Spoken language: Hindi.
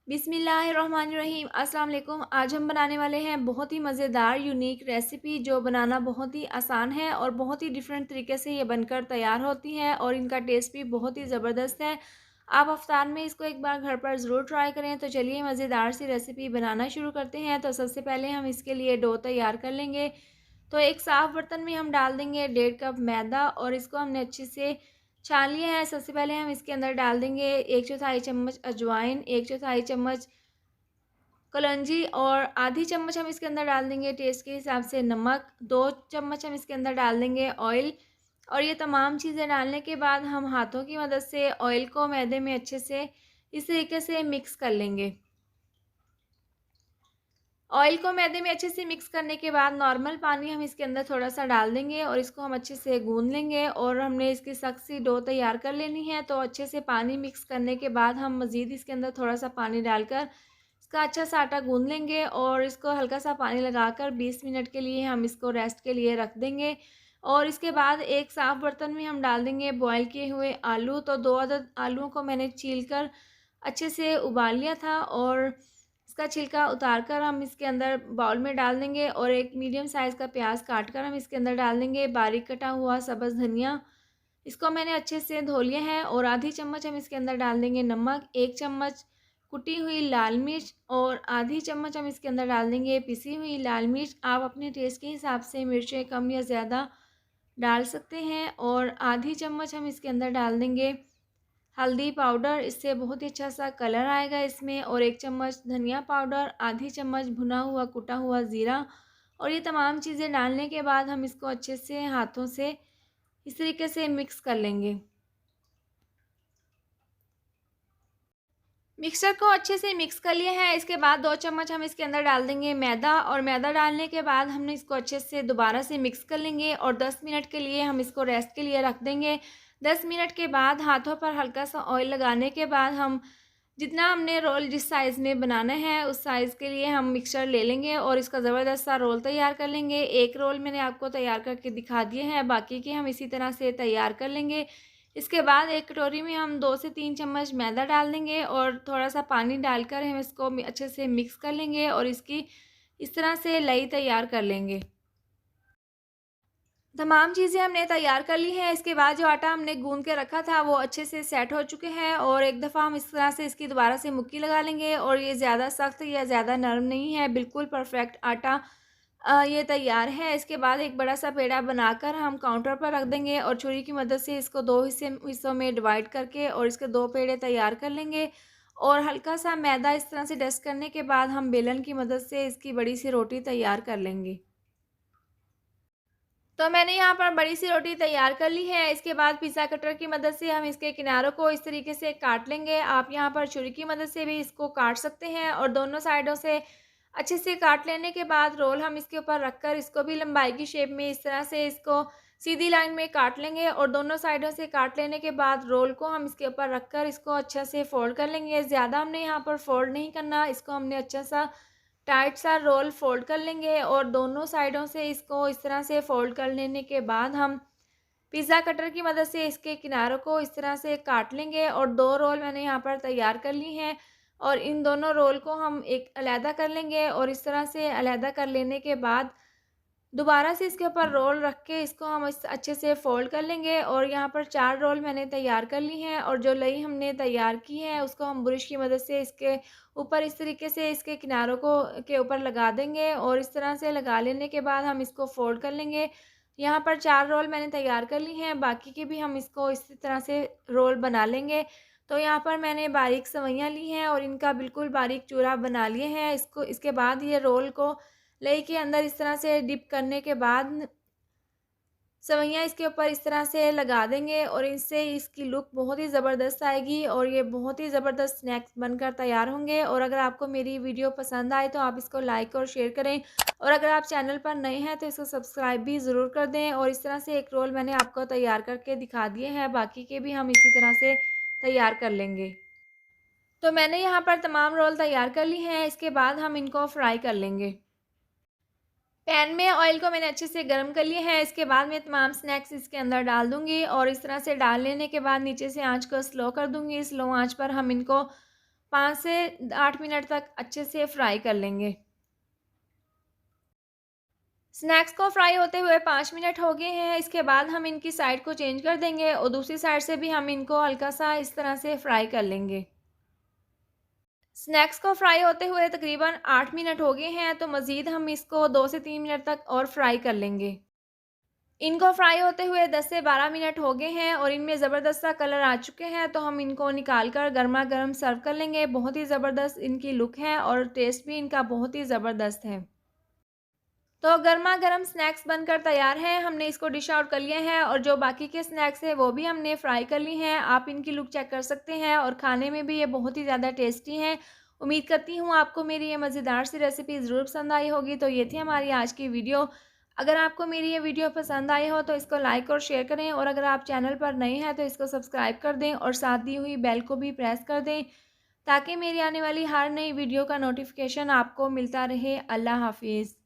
बिस्मिल्लाहिर्रहमानिर्रहीम। अस्सलाम वालेकुम। आज हम बनाने वाले हैं बहुत ही मज़ेदार यूनिक रेसिपी जो बनाना बहुत ही आसान है और बहुत ही डिफरेंट तरीके से ये बनकर तैयार होती है और इनका टेस्ट भी बहुत ही ज़बरदस्त है। आप अफ्तार में इसको एक बार घर पर ज़रूर ट्राई करें। तो चलिए मज़ेदार सी रेसिपी बनाना शुरू करते हैं। तो सबसे पहले हम इसके लिए डो तैयार कर लेंगे। तो एक साफ़ बर्तन में हम डाल देंगे 1.5 कप मैदा और इसको हमने अच्छे से छान लिया है। सबसे पहले हम इसके अंदर डाल देंगे 1/4 चम्मच अजवाइन, 1/4 चम्मच कलौंजी और आधी चम्मच हम इसके अंदर डाल देंगे टेस्ट के हिसाब से नमक, 2 चम्मच हम इसके अंदर डाल देंगे ऑयल। और ये तमाम चीज़ें डालने के बाद हम हाथों की मदद से ऑयल को मैदे में अच्छे से इस तरीके से मिक्स कर लेंगे। ऑयल को मैदे में अच्छे से मिक्स करने के बाद नॉर्मल पानी हम इसके अंदर थोड़ा-सा डाल देंगे और इसको हम अच्छे से गूँध लेंगे और हमने इसकी सख्त सी डो तैयार कर लेनी है। तो अच्छे से पानी मिक्स करने के बाद हम मज़ीद इसके अंदर थोड़ा-सा पानी डालकर इसका अच्छा सा आटा गूँध लेंगे और इसको हल्का-सा पानी लगाकर 20 मिनट के लिए हम इसको रेस्ट के लिए रख देंगे। और इसके बाद एक साफ़ बर्तन में हम डाल देंगे बॉयल किए हुए आलू। तो 2 अदद आलूओं को मैंने छील कर अच्छे से उबाल लिया था और इसका छिलका उतार कर हम इसके अंदर बाउल में डाल देंगे और एक मीडियम साइज़ का प्याज काट कर हम इसके अंदर डाल देंगे, बारीक कटा हुआ सब्ज़ धनिया, इसको मैंने अच्छे से धो लिया है और आधी चम्मच हम इसके अंदर डाल देंगे नमक, 1 चम्मच कुटी हुई लाल मिर्च और आधी चम्मच हम इसके अंदर डाल देंगे पिसी हुई लाल मिर्च। आप अपने टेस्ट के हिसाब से मिर्चें कम या ज़्यादा डाल सकते हैं। और आधी चम्मच हम इसके अंदर डाल देंगे हल्दी पाउडर, इससे बहुत ही अच्छा सा कलर आएगा इसमें। और 1 चम्मच धनिया पाउडर, आधी चम्मच भुना हुआ कुटा हुआ ज़ीरा। और ये तमाम चीज़ें डालने के बाद हम इसको अच्छे से हाथों से इस तरीके से मिक्स कर लेंगे। मिक्सचर को अच्छे से मिक्स कर लिया है। इसके बाद 2 चम्मच हम इसके अंदर डाल देंगे मैदा और मैदा डालने के बाद हमने इसको अच्छे से दोबारा से मिक्स कर लेंगे और 10 मिनट के लिए हम इसको रेस्ट के लिए रख देंगे। 10 मिनट के बाद हाथों पर हल्का सा ऑयल लगाने के बाद हम जितना हमने रोल जिस साइज़ में बनाना है उस साइज़ के लिए हम मिक्सचर ले लेंगे और इसका ज़बरदस्त सा रोल तैयार कर लेंगे। एक रोल मैंने आपको तैयार करके दिखा दिए हैं, बाकी के हम इसी तरह से तैयार कर लेंगे। इसके बाद एक कटोरी में हम 2 से 3 चम्मच मैदा डाल देंगे और थोड़ा-सा पानी डालकर हम इसको अच्छे से मिक्स कर लेंगे और इसकी इस तरह से लई तैयार कर लेंगे। तमाम चीज़ें हमने तैयार कर ली हैं। इसके बाद जो आटा हमने गूँध के रखा था वो अच्छे से सेट हो चुके हैं और एक दफ़ा हम इस तरह से इसकी दोबारा से मुक्की लगा लेंगे। और ये ज़्यादा सख्त या ज़्यादा नरम नहीं है, बिल्कुल परफ़ेक्ट आटा ये तैयार है। इसके बाद एक बड़ा-सा पेड़ा बनाकर हम काउंटर पर रख देंगे और छुरी की मदद से इसको 2 हिस्सों में डिवाइड करके और इसके 2 पेड़े तैयार कर लेंगे। और हल्का-सा मैदा इस तरह से डस्ट करने के बाद हम बेलन की मदद से इसकी बड़ी-सी रोटी तैयार कर लेंगे। तो मैंने यहाँ पर बड़ी-सी रोटी तैयार कर ली है। इसके बाद पिज़्ज़ा कटर की मदद से हम इसके किनारों को इस तरीके से काट लेंगे। आप यहाँ पर छुरी की मदद से भी इसको काट सकते हैं और दोनों साइडों से अच्छे से काट लेने के बाद रोल हम इसके ऊपर रखकर इसको भी लंबाई की शेप में इस तरह से इसको सीधी लाइन में काट लेंगे और दोनों साइडों से काट लेने के बाद रोल को हम इसके ऊपर रखकर इसको अच्छा से फ़ोल्ड कर लेंगे। ज़्यादा हमने यहाँ पर फ़ोल्ड नहीं करना, इसको हमने अच्छा सा टाइट सा रोल फ़ोल्ड कर लेंगे और दोनों साइडों से इसको इस तरह से फ़ोल्ड कर लेने के बाद हम पिज़्ज़ा कटर की मदद से इसके किनारों को इस तरह से काट लेंगे। और 2 रोल मैंने यहाँ पर तैयार कर ली हैं और इन दोनों रोल को हम एक अलहदा कर लेंगे और इस तरह से अलहदा कर लेने के बाद दोबारा से इसके ऊपर रोल रख के इसको हम इस अच्छे से फ़ोल्ड कर लेंगे। और यहाँ पर 4 रोल मैंने तैयार कर ली हैं और जो लई हमने तैयार की है उसको हम ब्रश की मदद से इसके ऊपर इस तरीके से इसके किनारों को के ऊपर लगा देंगे और इस तरह से लगा लेने के बाद हम इसको फ़ोल्ड कर लेंगे। यहाँ पर 4 रोल मैंने तैयार कर ली हैं, बाकी के भी हम इसको इसी तरह से रोल बना लेंगे। तो यहाँ पर मैंने बारीक सेवइयाँ ली हैं और इनका बिल्कुल बारीक चूरा बना लिए हैं। इसको इसके बाद ये रोल को लई के अंदर इस तरह से डिप करने के बाद सेवइयाँ इसके ऊपर इस तरह से लगा देंगे और इससे इसकी लुक बहुत ही ज़बरदस्त आएगी और ये बहुत ही ज़बरदस्त स्नैक्स बनकर तैयार होंगे। और अगर आपको मेरी वीडियो पसंद आए तो आप इसको लाइक और शेयर करें और अगर आप चैनल पर नए हैं तो इसको सब्सक्राइब भी ज़रूर कर दें। और इस तरह से एक रोल मैंने आपको तैयार करके दिखा दिए हैं, बाकी के भी हम इसी तरह से तैयार कर लेंगे। तो मैंने यहाँ पर तमाम रोल तैयार कर ली हैं, इसके बाद हम इनको फ्राई कर लेंगे। पैन में ऑयल को मैंने अच्छे से गर्म कर लिया है। इसके बाद मैं तमाम स्नैक्स इसके अंदर डाल दूँगी और इस तरह से डाल लेने के बाद नीचे से आँच को स्लो कर दूँगी। स्लो आँच पर हम इनको 5 से 8 मिनट तक अच्छे से फ्राई कर लेंगे। स्नैक्स को फ्राई होते हुए 5 मिनट हो गए हैं। इसके बाद हम इनकी साइड को चेंज कर देंगे और दूसरी साइड से भी हम इनको हल्का-सा इस तरह से फ्राई कर लेंगे। स्नैक्स को फ्राई होते हुए तकरीबन 8 मिनट हो गए हैं, तो मज़ीद हम इसको 2 से 3 मिनट तक और फ्राई कर लेंगे। इनको फ्राई होते हुए 10 से 12 मिनट हो गए हैं और इनमें ज़बरदस्त सा कलर आ चुके हैं, तो हम इनको निकाल कर गरमा-गरम सर्व कर लेंगे। बहुत ही ज़बरदस्त इनकी लुक है और टेस्ट भी इनका बहुत ही ज़बरदस्त है। तो गरमा-गरम स्नैक्स बनकर तैयार हैं। हमने इसको डिश आउट कर लिया है और जो बाकी के स्नैक्स हैं वो भी हमने फ्राई कर ली हैं। आप इनकी लुक चेक कर सकते हैं और खाने में भी ये बहुत ही ज़्यादा टेस्टी हैं। उम्मीद करती हूँ आपको मेरी ये मज़ेदार सी रेसिपी ज़रूर पसंद आई होगी। तो ये थी हमारी आज की वीडियो। अगर आपको मेरी ये वीडियो पसंद आई हो तो इसको लाइक और शेयर करें और अगर आप चैनल पर नए हैं तो इसको सब्सक्राइब कर दें और साथ दी हुई बेल को भी प्रेस कर दें, ताकि मेरी आने वाली हर नई वीडियो का नोटिफिकेशन आपको मिलता रहे। अल्लाह हाफ़िज़।